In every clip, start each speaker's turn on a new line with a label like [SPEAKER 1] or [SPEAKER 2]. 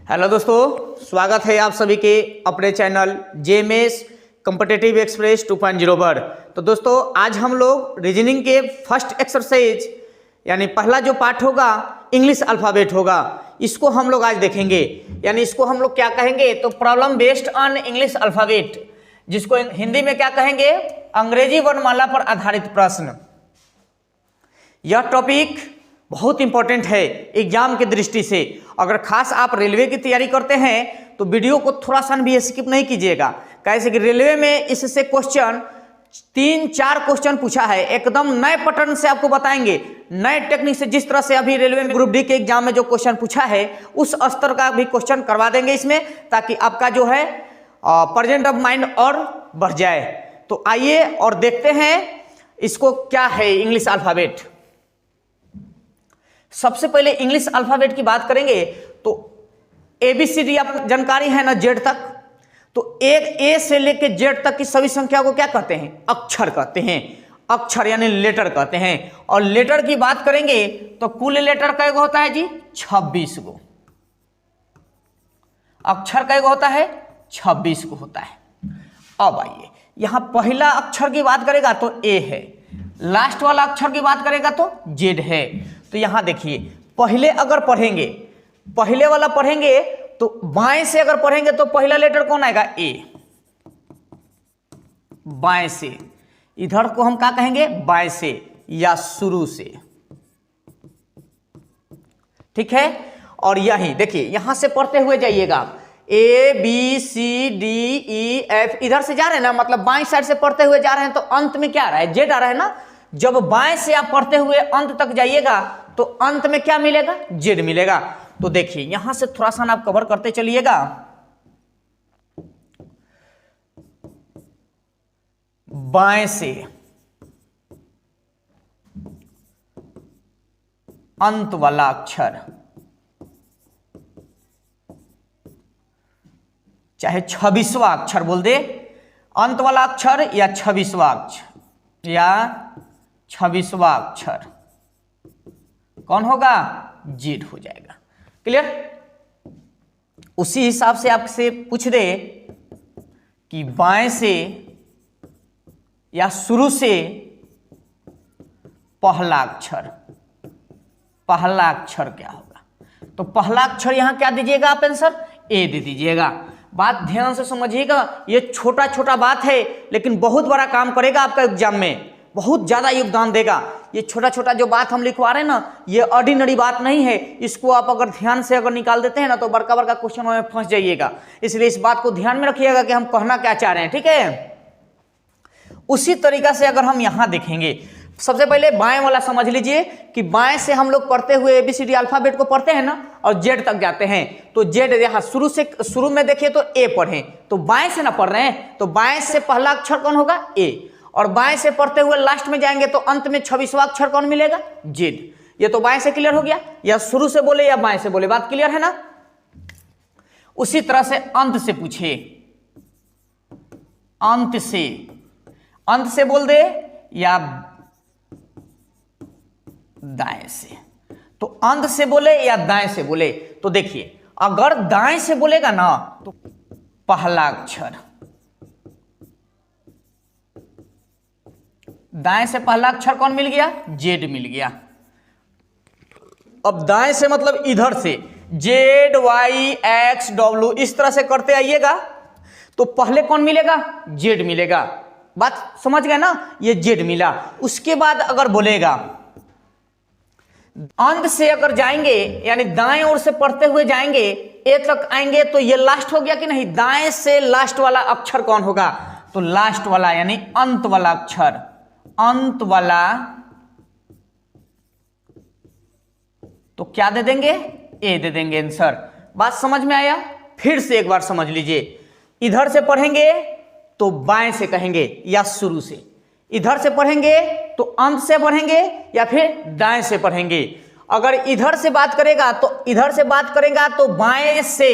[SPEAKER 1] Hello दोस्तों, स्वागत है आप सभी के अपने चैनल जेएमएस कॉम्पिटिटिव एक्सप्रेस 2.0 पर। तो दोस्तों, आज हम लोग रीजनिंग के फर्स्ट एक्सरसाइज यानी पहला जो पार्ट होगा इंग्लिश अल्फ़ाबेट होगा, इसको हम लोग आज देखेंगे। यानी इसको हम लोग क्या कहेंगे तो problem based on English alphabet, जिसको हिंदी में क्या कहेंगे अंग्रेजी वर्णमाला पर आधारित प्रश्न। यह टॉपिक बहुत इंपॉर्टेंट है एग्जाम की दृष्टि से। अगर खास आप रेलवे की तैयारी करते हैं तो वीडियो को थोड़ा सा भी स्किप नहीं कीजिएगा, कैसे कि रेलवे में इससे क्वेश्चन 3-4 क्वेश्चन पूछा है, एकदम नए पैटर्न से आपको बताएंगे, नए टेक्निक से। जिस तरह से अभी रेलवे में ग्रुप डी के एग्जाम में जो क्वेश्चन पूछा है उस स्तर का भी क्वेश्चन करवा देंगे इसमें, ताकि आपका जो है प्रेजेंट ऑफ माइंड और बढ़ जाए। तो आइए और देखते हैं इसको क्या है इंग्लिश अल्फ़ाबेट। सबसे पहले इंग्लिश अल्फ़ाबेट की बात करेंगे तो ABCD आपको जानकारी है ना, जेड तक। तो एक ए से लेके जेड तक की सभी संख्या को क्या कहते हैं, अक्षर कहते हैं। अक्षर यानी लेटर कहते हैं। और लेटर की बात करेंगे तो कुल लेटर कई गो होता है जी, 26 गो। अक्षर कई गो होता है, 26 गो होता है। अब आइए यहां पहला अक्षर की बात करेगा तो ए है, लास्ट वाला अक्षर की बात करेगा तो जेड है। तो यहां देखिए, पहले अगर पढ़ेंगे, पहले वाला पढ़ेंगे तो बाएं से अगर पढ़ेंगे तो पहला लेटर कौन आएगा, ए। बाएं से, इधर को हम क्या कहेंगे, बाएं से या शुरू से, ठीक है। और यही देखिए, यहां से पढ़ते हुए जाइएगा आप, ABCDEF, इधर से जा रहे हैं ना, मतलब बाएं साइड से पढ़ते हुए जा रहे हैं तो अंत में क्या आ रहा है, जेड आ रहा है ना। जब बाएं से आप पढ़ते हुए अंत तक जाइएगा तो अंत में क्या मिलेगा, जेड मिलेगा। तो देखिए यहां से थोड़ा सा आप कवर करते चलिएगा। बाएं से अंत वाला अक्षर, चाहे 26वां अक्षर बोल दे, अंत वाला अक्षर या 26वां अक्षर या 26वां अक्षर कौन होगा, जेड हो जाएगा। क्लियर। उसी हिसाब से आपसे पूछ दे कि बाएं से या शुरू से पहला अक्षर, पहला अक्षर क्या होगा, तो पहला अक्षर यहां क्या दीजिएगा आप आंसर, ए दे दीजिएगा। बात ध्यान से समझिएगा, ये छोटा छोटा बात है लेकिन बहुत बड़ा काम करेगा आपका एग्जाम में, बहुत ज्यादा योगदान देगा। ये छोटा छोटा जो बात हम लिखवा रहे हैं ना, ये ऑर्डिनरी बात नहीं है। इसको आप अगर ध्यान से अगर निकाल देते हैं ना तो बड़का बड़का क्वेश्चन में फंस जाइएगा। इसलिए इस बात को ध्यान में रखिएगा कि हम कहना क्या चाह रहे हैं, ठीक है। उसी तरीका से अगर हम यहां देखेंगे, सबसे पहले बाएं वाला समझ लीजिए कि बाएं से हम लोग पढ़ते हुए ABCD अल्फाबेट को पढ़ते हैं ना और जेड तक जाते हैं। तो जेड यहां शुरू में देखिए तो ए पढ़ें, तो बाएं से ना पढ़ रहे हैं तो बाएं से पहला अक्षर कौन होगा, ए। और बाएं से पढ़ते हुए लास्ट में जाएंगे तो अंत में 26वां अक्षर कौन मिलेगा, जेड। ये तो बाएं से क्लियर हो गया, या शुरू से बोले या बाएं से बोले, बात क्लियर है ना। उसी तरह से अंत से पूछे, अंत से बोल दे या दाएं से। तो अंत से बोले या दाएं से बोले, तो देखिए अगर दाएं से बोलेगा ना तो पहला अक्षर, दाएं से पहला अक्षर कौन मिल गया, जेड मिल गया। अब दाएं से मतलब इधर से ZYXW इस तरह से करते आइएगा तो पहले कौन मिलेगा, जेड मिलेगा। बात समझ गए ना, ये जेड मिला। उसके बाद अगर बोलेगा अंत से अगर जाएंगे यानी दाएं ओर से पढ़ते हुए जाएंगे ए तक आएंगे तो ये लास्ट हो गया कि नहीं, दाएं से लास्ट वाला अक्षर कौन होगा, तो लास्ट वाला यानी अंत वाला अक्षर, अंत वाला तो क्या दे देंगे, ए दे देंगे आंसर। बात समझ में आया। फिर से एक बार समझ लीजिए, इधर से पढ़ेंगे तो बाएं से कहेंगे या शुरू से, इधर से पढ़ेंगे तो अंत से पढ़ेंगे या फिर दाएं से पढ़ेंगे। अगर इधर से बात करेगा तो इधर से बात करेगा तो बाएं से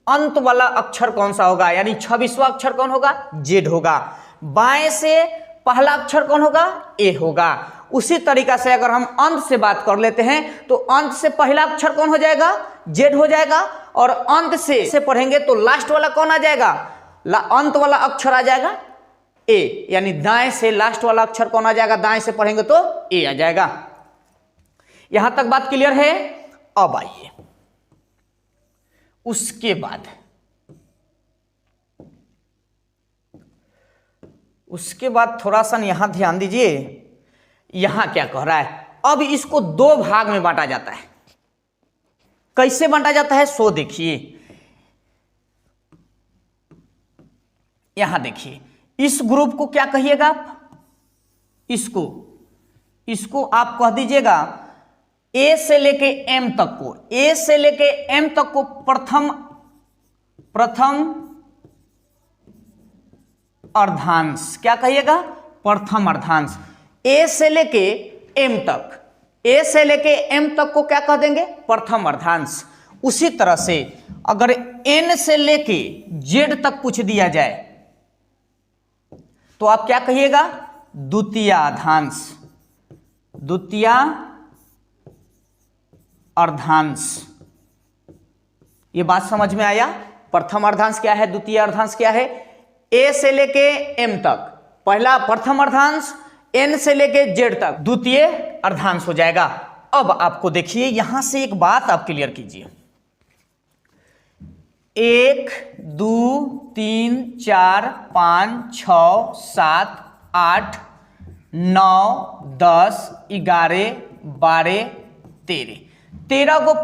[SPEAKER 1] अंत वाला अक्षर कौन सा होगा, यानी 26वां अक्षर कौन होगा, जेड होगा। बाएं से पहला अक्षर कौन होगा, ए होगा। उसी तरीका से अगर हम अंत से बात कर लेते हैं तो अंत से पहला अक्षर कौन हो जाएगा, जेड हो जाएगा। और अंत से पढ़ेंगे तो लास्ट वाला कौन आ जाएगा, अंत वाला अक्षर आ जाएगा ए, यानी दाएं से लास्ट वाला अक्षर कौन आ जाएगा, दाएं से पढ़ेंगे तो ए आ जाएगा। यहां तक बात क्लियर है। अब आइए उसके बाद थोड़ा सा यहां ध्यान दीजिए, यहां क्या कह रहा है। अब इसको दो भाग में बांटा जाता है। कैसे बांटा जाता है सो देखिए, यहां देखिए, इस ग्रुप को क्या कहिएगा आप, इसको आप कह दीजिएगा ए से लेके एम तक को, ए से लेके एम तक को प्रथम अर्धांश, क्या कहिएगा, प्रथम अर्धांश। ए से लेके एम तक, ए से लेके एम तक को क्या कह देंगे, प्रथम अर्धांश। उसी तरह से अगर एन से लेके जेड तक पूछ दिया जाए तो आप क्या कहिएगा, द्वितीयार्धांश, द्वितीय अर्धांश। ये बात समझ में आया। प्रथम अर्धांश क्या है, द्वितीय अर्धांश क्या है। ए से लेके एम तक पहला प्रथम अर्धांश, एन से लेके जेड तक द्वितीय अर्धांश हो जाएगा। अब आपको देखिए यहां से एक बात आप क्लियर कीजिए, 1 2 3 4 5 6 7 8 9 10 11 12 13 को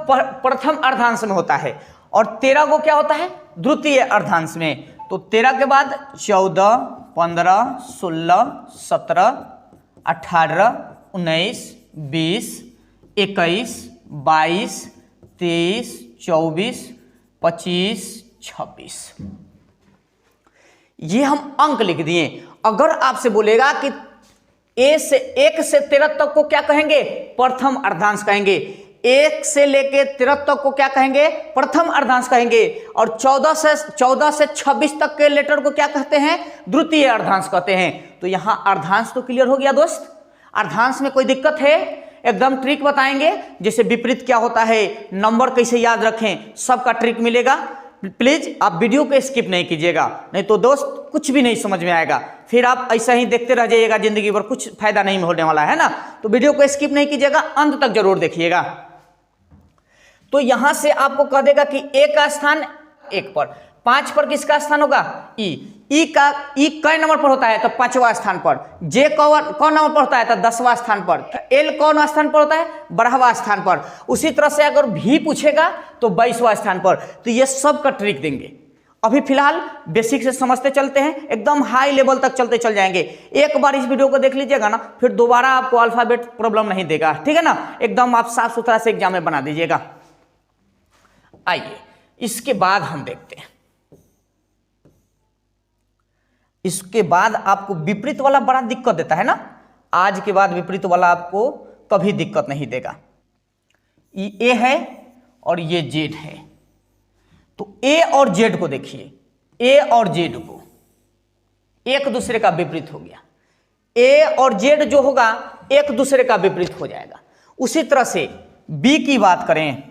[SPEAKER 1] प्रथम अर्धांश में होता है और 13 को क्या होता है, द्वितीय अर्धांश में। तो 13 के बाद 14 15 16 17 18 19 20 21 22 23 24 25 26, ये हम अंक लिख दिए। अगर आपसे बोलेगा कि ए से 1 से 13 तक को क्या कहेंगे, प्रथम अर्धांश कहेंगे। 1 से लेके 13 तक को क्या कहेंगे, प्रथम अर्धांश कहेंगे। और 14 से 26 तक के लेटर को क्या कहते हैं, द्वितीय अर्धांश कहते हैं। तो यहां अर्धांश तो क्लियर हो गया दोस्त। अर्धांश में कोई दिक्कत है, एकदम ट्रिक बताएंगे, जैसे विपरीत क्या होता है, नंबर कैसे याद रखें, सबका ट्रिक मिलेगा। प्लीज आप वीडियो को स्किप नहीं कीजिएगा, नहीं तो दोस्त कुछ भी नहीं समझ में आएगा, फिर आप ऐसा ही देखते रह जाइएगा जिंदगी भर, कुछ फायदा नहीं होने वाला है ना। तो वीडियो को स्किप नहीं कीजिएगा, अंत तक जरूर देखिएगा। तो यहां से आपको कह देगा कि ए का स्थान 1 पर, 5 पर किसका स्थान होगा, ई का कै नंबर पर होता है तो 5वां स्थान पर, जे कौन नंबर पर होता है तो 10वां स्थान पर, एल कौन स्थान पर होता है, 12वां स्थान पर। उसी तरह से अगर भी पूछेगा तो 22वां स्थान पर। तो ये सब का ट्रिक देंगे। अभी फिलहाल बेसिक से समझते चलते हैं, एकदम हाई लेवल तक चलते चल जाएंगे। एक बार इस वीडियो को देख लीजिएगा ना, फिर दोबारा आपको अल्फाबेट प्रॉब्लम नहीं देगा, ठीक है ना। एकदम आप साफ सुथरा से एग्जाम में बना दीजिएगा। आइए इसके बाद हम देखते हैं, इसके बाद आपको विपरीत वाला बड़ा दिक्कत देता है ना, आज के बाद विपरीत वाला आपको कभी दिक्कत नहीं देगा। ये ए है और ये जेड है, तो ए और जेड को देखिए, ए और जेड को एक दूसरे का विपरीत हो गया। ए और जेड जो होगा एक दूसरे का विपरीत हो जाएगा। उसी तरह से बी की बात करें,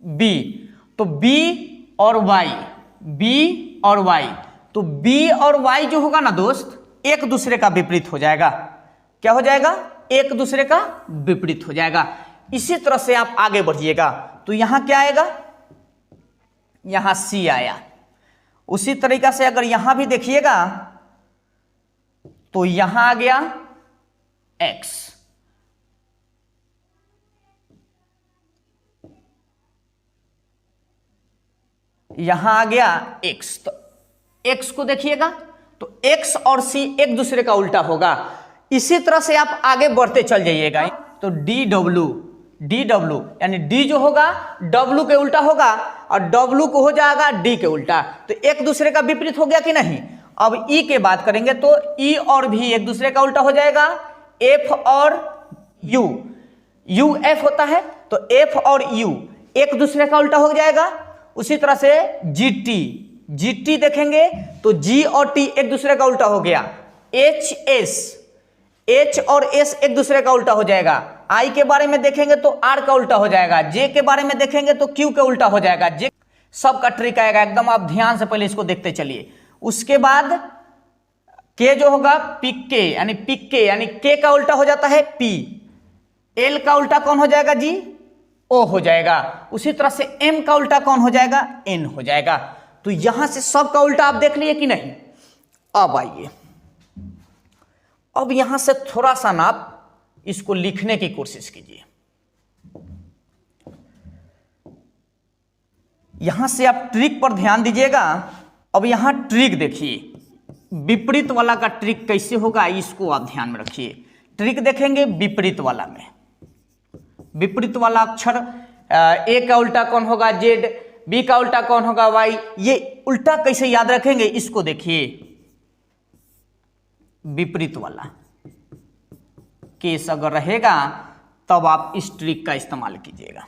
[SPEAKER 1] बी तो बी और वाई, बी और वाई, तो बी और वाई जो होगा ना दोस्त एक दूसरे का विपरीत हो जाएगा। क्या हो जाएगा, एक दूसरे का विपरीत हो जाएगा। इसी तरह से आप आगे बढ़िएगा तो यहां क्या आएगा, यहां सी आया। उसी तरीका से अगर यहां भी देखिएगा तो यहां आ गया एक्स, यहां आ गया एक्स। तो एक्स को देखिएगा तो एक्स और सी एक दूसरे का उल्टा होगा। इसी तरह से आप आगे बढ़ते चल जाइएगा तो डी डब्ल्यू यानी डी जो होगा डब्ल्यू के उल्टा होगा और डब्ल्यू को हो जाएगा डी के उल्टा। तो एक दूसरे का विपरीत हो गया कि नहीं। अब ई के बात करेंगे तो ई और भी एक दूसरे का उल्टा हो जाएगा। एफ और यू एफ होता है तो एफ और यू एक दूसरे का उल्टा हो जाएगा। उसी तरह से जी टी देखेंगे तो जी और टी एक दूसरे का उल्टा हो गया। एच और एस एक दूसरे का उल्टा हो जाएगा। आई के बारे में देखेंगे तो आर का उल्टा हो जाएगा, जे के बारे में देखेंगे तो क्यू का उल्टा हो जाएगा। जे सबका ट्रिक आएगा एकदम, आप ध्यान से पहले इसको देखते चलिए। उसके बाद के जो होगा पिक के, यानी के का उल्टा हो जाता है पी। एल का उल्टा कौन हो जाएगा जी? ओ हो जाएगा। उसी तरह से एम का उल्टा कौन हो जाएगा? एन हो जाएगा। तो यहां से सब का उल्टा आप देख लिए कि नहीं? अब आइए, अब यहां से थोड़ा सा ना आप इसको लिखने की कोशिश कीजिए। यहां से आप ट्रिक पर ध्यान दीजिएगा। अब यहां ट्रिक देखिए, विपरीत वाला का ट्रिक कैसे होगा इसको आप ध्यान में रखिए। ट्रिक देखेंगे विपरीत वाला में, विपरीत वाला अक्षर ए का उल्टा कौन होगा? जेड, बी का उल्टा कौन होगा? वाई। ये उल्टा कैसे याद रखेंगे इसको देखिए। विपरीत वाला केस अगर रहेगा तब आप इस ट्रिक का इस्तेमाल कीजिएगा।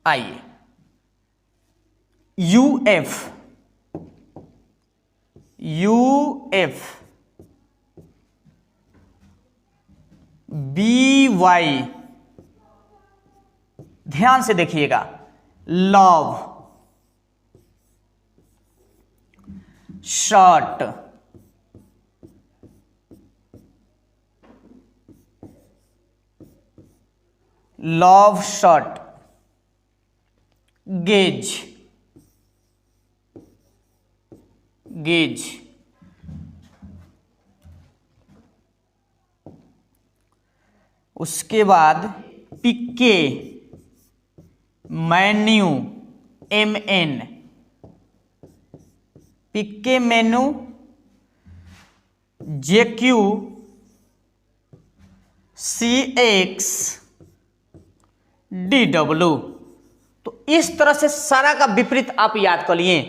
[SPEAKER 1] आइए, यूएफ, बी वाई, ध्यान से देखिएगा। Love, shirt, love shirt, gauge, उसके बाद पिके, मेन्यू, MN, पिके मेनू, JQ, CX, DW। तो इस तरह से सारा का विपरीत आप याद कर लिए।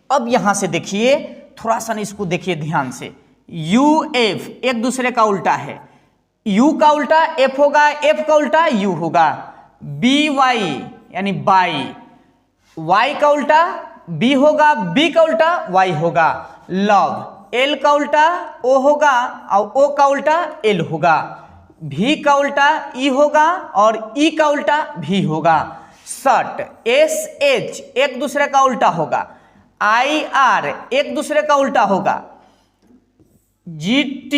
[SPEAKER 1] अब यहां से देखिए, थोड़ा सा इसको देखिए ध्यान से। UF एक दूसरे का उल्टा है। U का उल्टा F होगा, F का उल्टा U होगा। BY यानी बाई, Y का उल्टा B होगा, B का उल्टा Y होगा। लव, L का उल्टा O होगा और O का उल्टा L होगा। V का उल्टा E होगा और E का उल्टा V होगा। शर्ट, SH एक दूसरे का उल्टा होगा। IR एक दूसरे का उल्टा होगा। GT,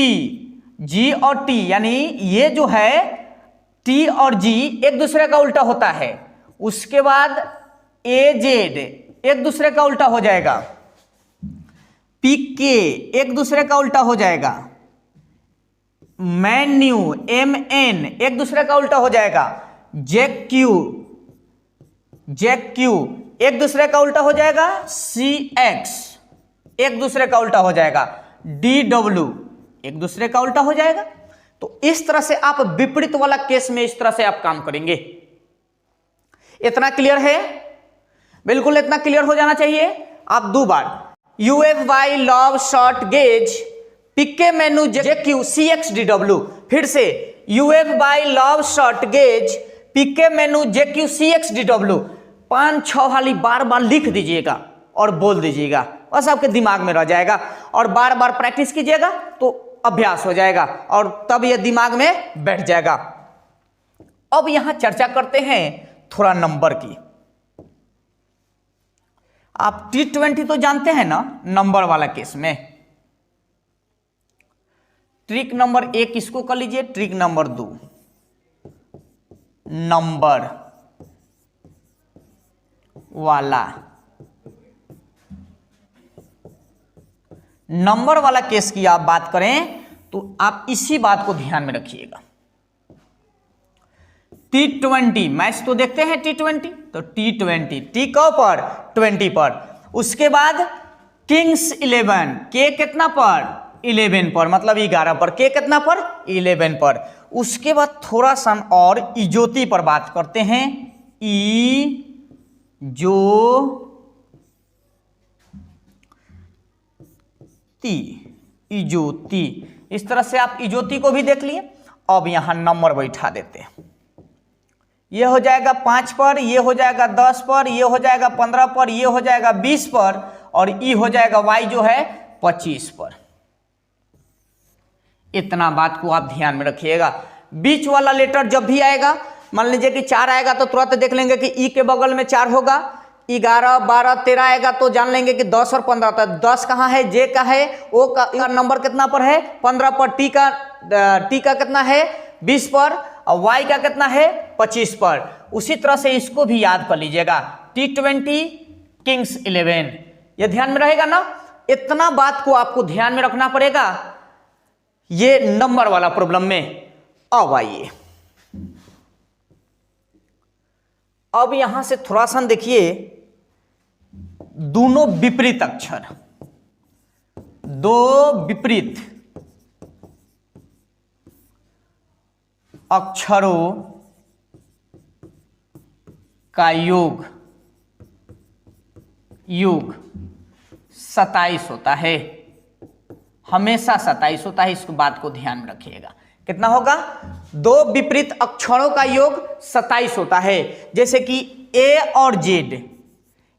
[SPEAKER 1] G और T यानी ये जो है T और G एक दूसरे का उल्टा होता है। उसके बाद AZ एक दूसरे का उल्टा हो जाएगा। PK एक दूसरे का उल्टा हो जाएगा। मेन्यू, MN एक दूसरे का उल्टा हो जाएगा। JQ एक दूसरे का उल्टा हो जाएगा। CX एक दूसरे का उल्टा हो जाएगा। DW एक दूसरे का उल्टा हो जाएगा। तो इस तरह से आप विपरीत वाला केस में इस तरह से आप काम करेंगे। इतना क्लियर है? बिल्कुल इतना क्लियर हो जाना चाहिए। आप दो बार UFY, लव, शॉर्ट, गेज, पिके, मेनू, JQ, CX, DW। फिर से UFY, लव, शॉर्ट, गेज, पिके, मेनू, JQ, CX, DW। 5-6 वाली बार बार लिख दीजिएगा और बोल दीजिएगा, बस आपके दिमाग में रह जाएगा। और बार बार प्रैक्टिस कीजिएगा तो अभ्यास हो जाएगा और तब यह दिमाग में बैठ जाएगा। अब यहां चर्चा करते हैं थोड़ा नंबर की। आप T20 तो जानते हैं ना, नंबर वाला केस में। ट्रिक नंबर 1 इसको कर लीजिए। ट्रिक नंबर 2, नंबर वाला, नंबर वाला केस की आप बात करें तो आप इसी बात को ध्यान में रखिएगा। T20 मैच तो देखते हैं T20, तो T20 T कौ पर? 20 पर। उसके बाद किंग्स 11, के कितना पर? 11 पर, मतलब 11 पर। के कितना पर? 11 पर। उसके बाद थोड़ा सा और इजोती पर बात करते हैं। इजोती, इस तरह से आप इजोती को भी देख लिए। अब यहां नंबर बैठा देते हैं। ये हो जाएगा 5 पर, ये हो जाएगा 10 पर, ये हो जाएगा 15 पर, ये हो जाएगा 20 पर और ये हो जाएगा y जो है 25 पर। इतना बात को आप ध्यान में रखिएगा। बीच वाला लेटर जब भी आएगा, मान लीजिए कि 4 आएगा तो तुरंत देख लेंगे कि ई के बगल में 4 होगा, 11, 12, 13 आएगा तो जान लेंगे कि 10 और 15 था। 10 कहाँ है, जे का है, ओ का नंबर कितना पर है, 15 पर, टी का कितना है, 20 पर, और वाई का कितना है, 25 पर। उसी तरह से इसको भी याद कर लीजिएगा, T20 किंग्स 11, ये ध्यान में रहेगा ना। इतना बात को आपको ध्यान में रखना पड़ेगा ये नंबर वाला प्रॉब्लम में। अब आइए, अब यहां से थोड़ा सा देखिए, दोनों विपरीत अक्षर, दो विपरीत अक्षरों का योग 27 होता है, हमेशा 27 होता है। इस बात को ध्यान में रखिएगा। कितना होगा, दो विपरीत अक्षरों का योग 27 होता है। जैसे कि ए और जेड,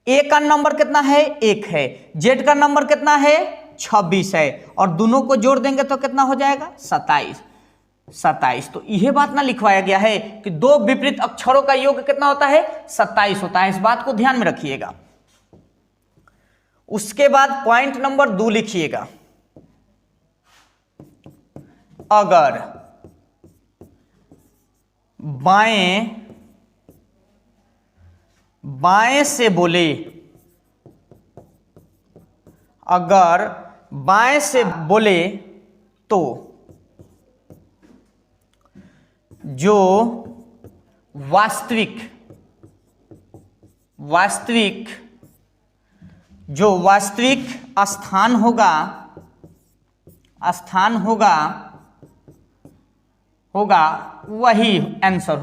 [SPEAKER 1] ए का नंबर कितना है, 1 है, जेड का नंबर कितना है, 26 है, और दोनों को जोड़ देंगे तो कितना हो जाएगा, 27। तो यह बात ना लिखवाया गया है कि दो विपरीत अक्षरों का योग कितना होता है, 27 होता है। इस बात को ध्यान में रखिएगा। उसके बाद पॉइंट नंबर 2 लिखिएगा, अगर बाएं से बोले, अगर बाएं से बोले तो जो वास्तविक स्थान होगा वही आंसर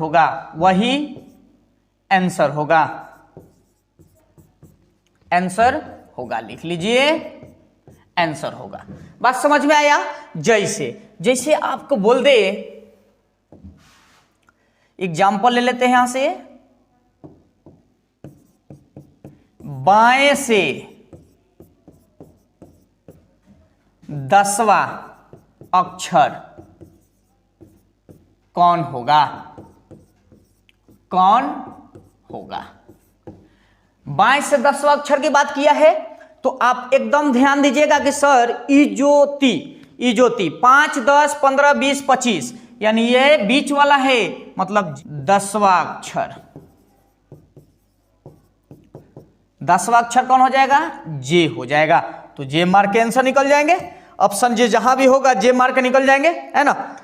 [SPEAKER 1] होगा, लिख लीजिए, आंसर होगा। बात समझ में आया। जैसे आपको बोल दे, एग्जाम्पल ले लेते हैं यहां से, बाएं से 10वां अक्षर कौन होगा, बाएं से 10वां अक्षर की बात किया है तो आप एकदम ध्यान दीजिएगा कि सर इजोती 5, 10, 15, 20, 25, यानी ये बीच वाला है, मतलब 10वां अक्षर। 10वां अक्षर कौन हो जाएगा, जे हो जाएगा। तो जे मार्क के आंसर निकल जाएंगे। ऑप्शन जे जहां भी होगा जे मार्क निकल जाएंगे, है ना।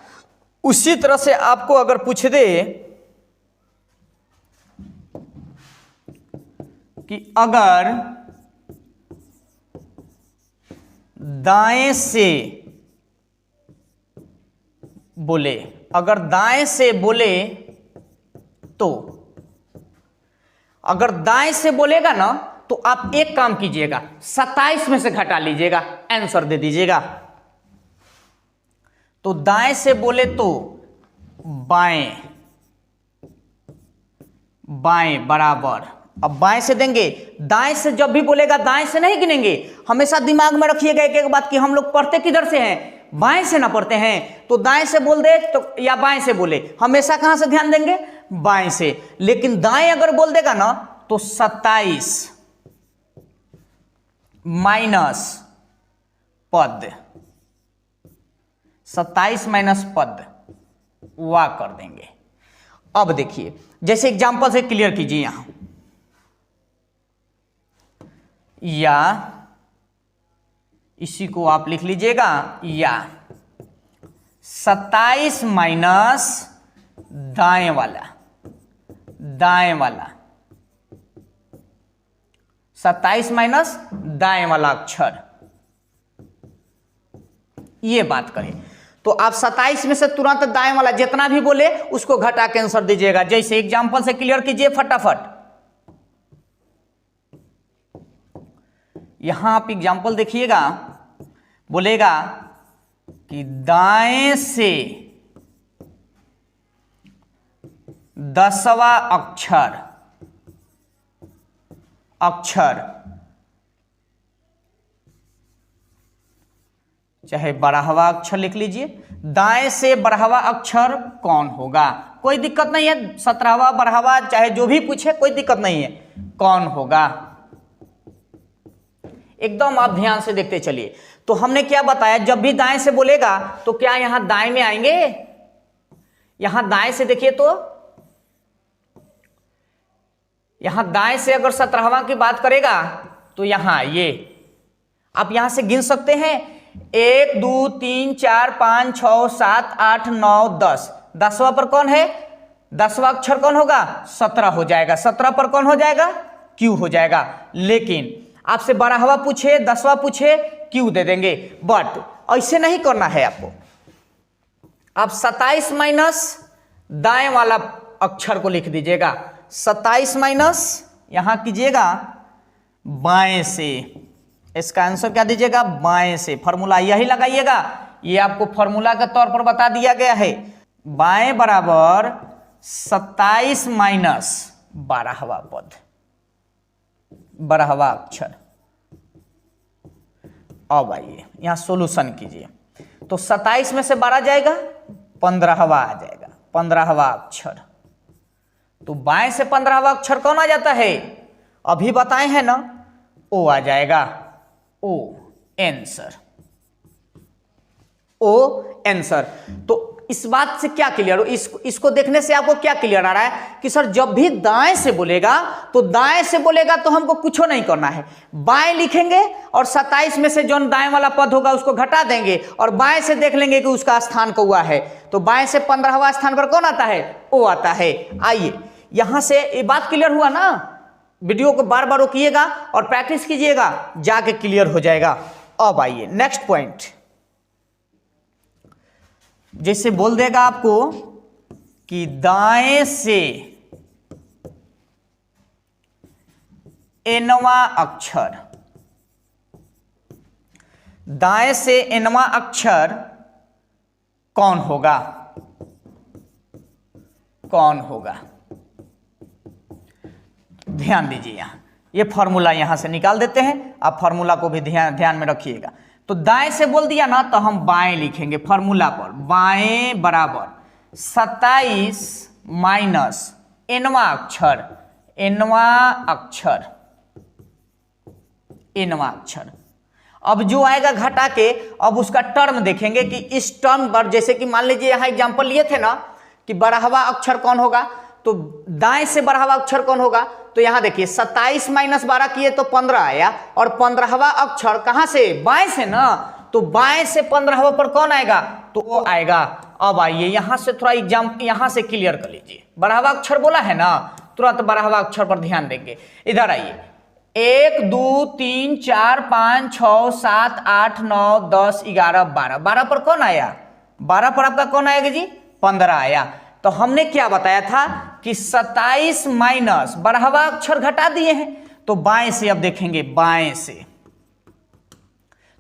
[SPEAKER 1] उसी तरह से आपको अगर पूछ दे कि अगर दाएं से बोले, तो अगर दाएं से बोलेगा ना तो आप एक काम कीजिएगा, 27 में से घटा लीजिएगा, आंसर दे दीजिएगा। तो दाएं से बोले तो बाएं बराबर, अब बाएं से देंगे, दाएं से जब भी बोलेगा दाएं से नहीं गिनेंगे। हमेशा दिमाग में रखिएगा एक एक बात कि हम लोग पढ़ते किधर से हैं, बाएं से ना पढ़ते हैं। तो दाएं से बोल दे तो या बाएं से बोले, हमेशा कहां से ध्यान देंगे, बाएं से। लेकिन दाएं अगर बोल देगा ना तो 27 माइनस पद, 27 माइनस पद वा कर देंगे। अब देखिए, जैसे एग्जांपल से क्लियर कीजिए यहां, या इसी को आप लिख लीजिएगा, या 27 माइनस दाएं वाला 27 माइनस दाएं वाला अक्षर, ये बात करें तो आप 27 में से तुरंत दाएं वाला जितना भी बोले उसको घटा के आंसर दीजिएगा। जैसे एग्जांपल से क्लियर कीजिए फटाफट। यहां आप एग्जांपल देखिएगा, बोलेगा कि दाएं से 10वां अक्षर चाहे बारहवा अक्षर लिख लीजिए। दाएं से बारहवा अक्षर कौन होगा, कोई दिक्कत नहीं है, 17वां 12वां चाहे जो भी पूछे कोई दिक्कत नहीं है, कौन होगा एकदम आप ध्यान से देखते चलिए। तो हमने क्या बताया, जब भी दाएं से बोलेगा तो क्या यहां दाएं में आएंगे, यहां दाएं से देखिए तो यहां दाएं से अगर 17वां की बात करेगा तो यहां ये आप यहां से गिन सकते हैं 1 2 3 4 5 6 7 8 9 10। 10वां पर कौन है, 10वां अक्षर कौन होगा, 17 हो जाएगा। 17 पर कौन हो जाएगा, क्यू हो जाएगा। लेकिन आपसे 12वां पूछे 10वां पूछे क्यू दे देंगे, बट ऐसे नहीं करना है आपको। आप 27 माइनस दाएं वाला अक्षर को लिख दीजिएगा, 27 माइनस यहां कीजिएगा बाएं से, इसका आंसर क्या दीजिएगा, बाएं से। फॉर्मूला यही लगाइएगा, ये आपको फॉर्मूला के तौर पर बता दिया गया है। बाएं बराबर 27 माइनस 12वां पद, 12वां अक्षर। अब आइए यहां सॉल्यूशन कीजिए, तो 27 में से 12 जाएगा, 15वां आ जाएगा, 15वां अक्षर। तो बाएं से 15वां अक्षर कौन आ जाता है, अभी बताए हैं ना, ओ आ जाएगा, ओ आंसर, ओ आंसर। तो इस बात से क्या क्लियर हो, इसको देखने से आपको क्या क्लियर आ रहा है कि सर जब भी दाएं से बोलेगा तो दाएं से बोलेगा तो हमको कुछ नहीं करना है, बाएं लिखेंगे और 27 में से जो दाएं वाला पद होगा उसको घटा देंगे और बाएं से देख लेंगे कि उसका स्थान कौआ है। तो बाएं से 15वां स्थान पर कौन आता है, ओ आता है। आइए यहां से ये बात क्लियर हुआ ना, वीडियो को बार बार रोकिएगा और प्रैक्टिस कीजिएगा, जाके क्लियर हो जाएगा। अब आइए नेक्स्ट पॉइंट, जैसे बोल देगा आपको कि दाएं से एनवां अक्षर, दाएं से एनवां अक्षर कौन होगा, कौन होगा, ध्यान दीजिए। यहां ये फॉर्मूला यहां से निकाल देते हैं, आप फॉर्मूला को भी ध्यान में रखिएगा। तो दाएं से बोल दिया ना तो हम बाएं लिखेंगे फॉर्मूला पर, बाएं बराबर 27 माइनस एनवां अक्षर, एनवां अक्षर, एनवां अक्षर। अब जो आएगा घटा के, अब उसका टर्म देखेंगे कि इस टर्म पर, जैसे कि मान लीजिए यहां एग्जांपल लिए थे ना कि 12वां अक्षर कौन होगा, तो दाएं से 12वां अक्षर कौन होगा, तो यहां देखिए 27 माइनस 12 किए तो 15 आया, और 15वां अक्षर कहां से, बाएं से ना, तो बाएं से 15वां पर कौन आएगा, तो वो आएगा। अब आइए यहां से थोड़ा एग्जाम यहां से क्लियर कर लीजिए, 12वां अक्षर बोला है ना, तुरंत 12वां अक्षर पर ध्यान देंगे। इधर आइए 1 2 3 4 5 6 7 8 9 10 11 12, 12 पर कौन आया, 12 पर आपका कौन आएगा जी, 15 आया। तो हमने क्या बताया था कि 27 माइनस 12वां अक्षर घटा दिए हैं, तो बाएं से अब देखेंगे, बाएं से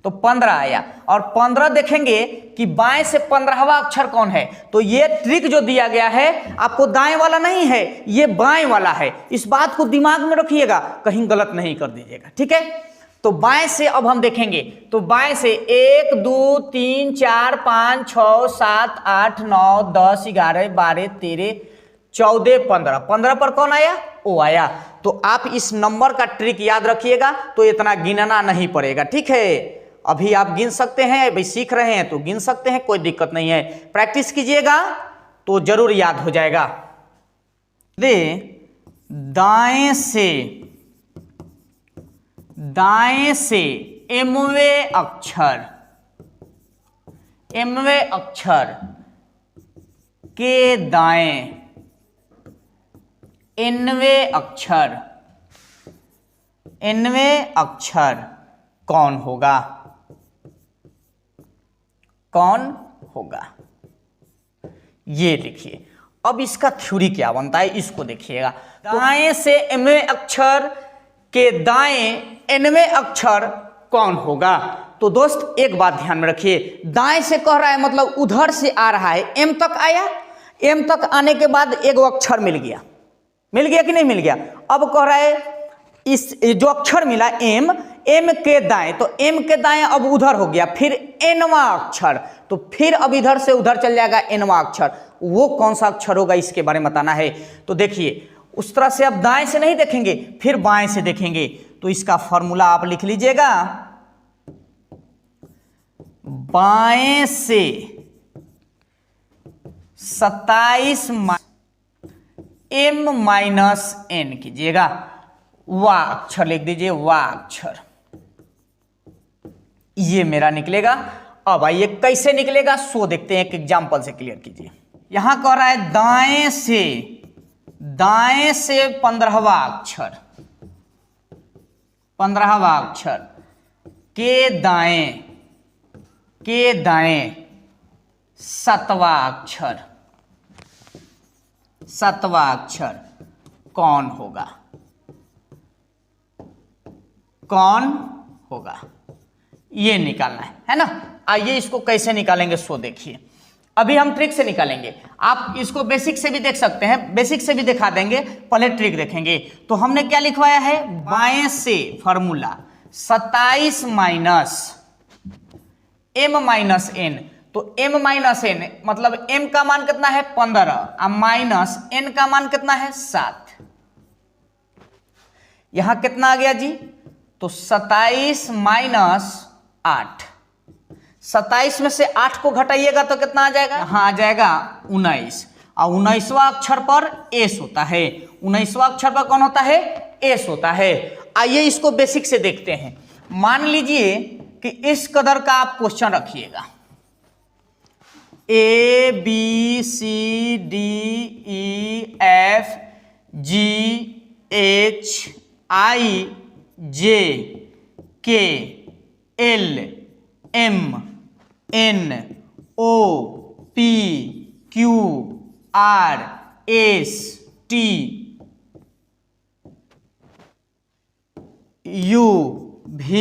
[SPEAKER 1] तो 15 आया, और 15 देखेंगे कि बाएं से 15वां अक्षर कौन है। तो ये ट्रिक जो दिया गया है आपको दाएं वाला नहीं है, ये बाएं वाला है, इस बात को दिमाग में रखिएगा, कहीं गलत नहीं कर दीजिएगा, ठीक है। तो बाएं से अब हम देखेंगे, तो बाएं से 1 2 3 4 5 6 7 8 9 10 11 12 13 14 15, 15 पर कौन आया, ओ आया। तो आप इस नंबर का ट्रिक याद रखिएगा, तो इतना गिनना नहीं पड़ेगा, ठीक है। अभी आप गिन सकते हैं, अभी सीख रहे हैं तो गिन सकते हैं, कोई दिक्कत नहीं है, प्रैक्टिस कीजिएगा तो जरूर याद हो जाएगा। दाएं से एमवें अक्षर, एमवें अक्षर के दाएं एनवें अक्षर, एनवें अक्षर कौन होगा, कौन होगा, ये लिखिए। अब इसका थ्योरी क्या बनता है, इसको देखिएगा। दाएं से एमवें अक्षर के दाएं एनवें अक्षर कौन होगा। तो दोस्त एक बात ध्यान में रखिए, दाएं से कह रहा है मतलब उधर से आ रहा है, एम तक आया, एम तक आने के बाद एक अक्षर मिल गया कि नहीं मिल गया। अब कह रहा है इस जो अक्षर मिला एम, एम के दाएं, तो एम के दाएं अब उधर हो गया, फिर एनवा अक्षर, तो फिर अब इधर से उधर चल जाएगा एनवा अक्षर, वो कौन सा अक्षर होगा इसके बारे में बताना है। तो देखिए उस तरह से अब दाएं से नहीं देखेंगे, फिर बाएं से देखेंगे। तो इसका फॉर्मूला आप लिख लीजिएगा, बाएं से 27 m माइनस n कीजिएगा, वाह अक्षर लिख दीजिए, वाह अक्षर ये मेरा निकलेगा। अब आइए कैसे निकलेगा सो देखते हैं, एक एग्जांपल से क्लियर कीजिए। यहां कह रहा है दाएं से 15वां अक्षर, 15वां अक्षर के दाएं 7वां अक्षर, 7वां अक्षर कौन होगा, कौन होगा ये निकालना है ना। आइए इसको कैसे निकालेंगे सो देखिए। अभी हम ट्रिक से निकालेंगे, आप इसको बेसिक से भी देख सकते हैं, बेसिक से भी दिखा देंगे, पहले ट्रिक देखेंगे। तो हमने क्या लिखवाया है, बाएं से formula 27 minus m minus n, तो m माइनस n मतलब m का मान कितना है 15 और माइनस n का मान कितना है 7। यहां कितना आ गया जी, तो 27 माइनस 8, 27 में से 8 को घटाइएगा तो कितना आ जाएगा, यहां आ जाएगा 19, और 19वां अक्षर पर एस होता है, 19वां अक्षर पर कौन होता है, एस होता है। आइए इसको बेसिक से देखते हैं। मान लीजिए कि इस कदर का आप क्वेश्चन रखिएगा, A B C D E F G H I J K L M N O P Q R S T U V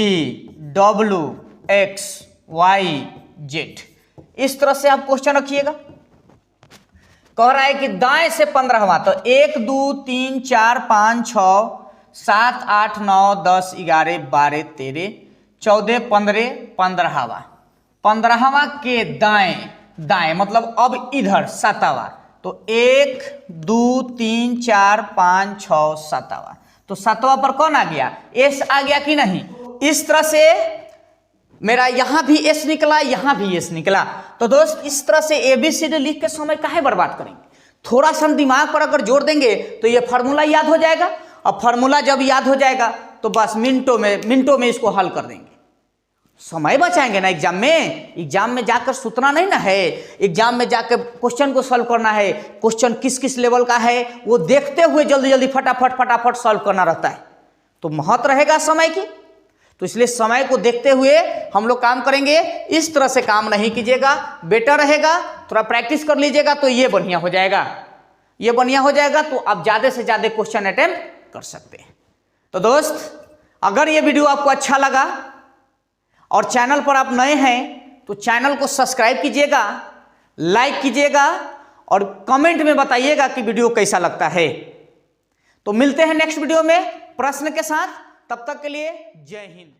[SPEAKER 1] W X Y Z, इस तरह से आप क्वेश्चन रखिएगा। कह रहा है कि दाएं से 15वां, तो 1 2 3 4 5 6 7 8 9 10 11 12 13 14 15 15वां, 15वां के दाएं मतलब अब इधर 7वां, तो 1 2 3 4 5 6 7वां, तो 7वां पर कौन आ गया, एस आ गया कि नहीं। इस तरह से मेरा यहां भी एस निकला, यहां भी एस निकला। तो दोस्त इस तरह से एबीसीडी लिख के समय काहे बर्बाद करेंगे, थोड़ा सा दिमाग पर अगर जोर देंगे तो ये फार्मूला याद हो जाएगा, और फार्मूला जब याद हो जाएगा तो बस मिनटों में इसको हल कर देंगे, समय बचाएंगे ना। एग्जाम में जाकर सुतना नहीं ना है, एग्जाम में जाकर क्वेश्चन को सॉल्व करना है, क्वेश्चन किस किस लेवल का है वो देखते हुए जल्दी जल्दी फटाफट सॉल्व करना रहता है, तो महत्व रहेगा समय की। तो इसलिए समय को देखते हुए हम लोग काम करेंगे, इस तरह से काम नहीं कीजिएगा, बेटर रहेगा। थोड़ा प्रैक्टिस कर लीजिएगा तो ये बढ़िया हो जाएगा, ये बढ़िया हो जाएगा, तो आप ज़्यादा से ज़्यादा क्वेश्चन अटेम्प्ट कर सकते हैं। तो दोस्त अगर ये वीडियो आपको अच्छा लगा और चैनल पर आप नए हैं तो चैनल को सब्सक्राइब कीजिएगा, लाइक कीजिएगा और कमेंट में बताइएगा कि वीडियो कैसा लगता है। तो मिलते हैं नेक्स्ट वीडियो में प्रश्न के साथ, तब तक के लिए जय हिंद।